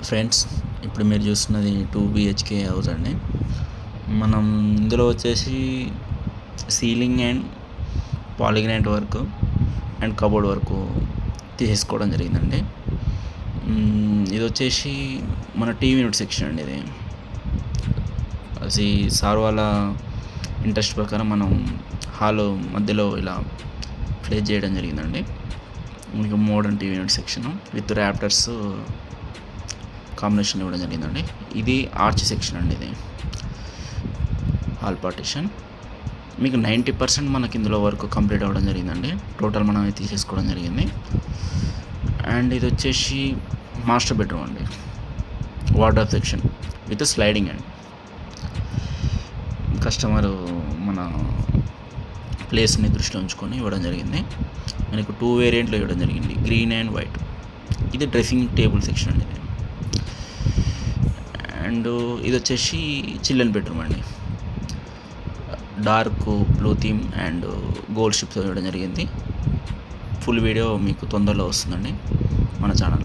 Friends, ఇప్పుడు మీరు చూస్తున్నది 2 BHK హౌస్ అండి. మనం ఇందులో వచ్చేసి ceiling and polygranite work and cupboard work తీసేసుకోవడం జరిగిందండి. ఇది వచ్చేసి మన టీవీ యూనిట్ సెక్షన్ అండి. ఇది అది సార్ వాళ్ళ ఇంట్రెస్ట్ ప్రకారం మనం హాల్ మధ్యలో ఇలా ప్లేస్ చేయడం జరిగిందండి. మీకు modern TV unit section with Raptors combination ఇవ్వడం జరిగిందండి. ఇది ఆర్చ్ సెక్షన్ అండి. ఇది హాల్ పార్టిషన్ మీకు 90% మనకి ఇందులో వర్క్ కంప్లీట్ అవ్వడం జరిగిందండి. టోటల్ మనం తీసేసుకోవడం జరిగింది. అండ్ ఇది వచ్చేసి మాస్టర్ బెడ్రూమ్ అండి, వార్డ్రోబ్ సెక్షన్ విత్ స్లైడింగ్ అండి. కస్టమర్ మన ప్లేస్ని దృష్టిలో ఉంచుకొని ఇవ్వడం జరిగింది. మనకు 2 వేరియంట్లో ఇవ్వడం జరిగింది, గ్రీన్ అండ్ వైట్. ఇది డ్రెస్సింగ్ టేబుల్ సెక్షన్ అండి. ఇది అండ్ ఇది వచ్చేసి చిల్డ్రన్ బెడ్రూమ్ అండి. Dark blue theme and gold strips ఇవ్వడం జరిగింది. ఫుల్ వీడియో మీకు తొందరలో వస్తుందండి మన ఛానల్.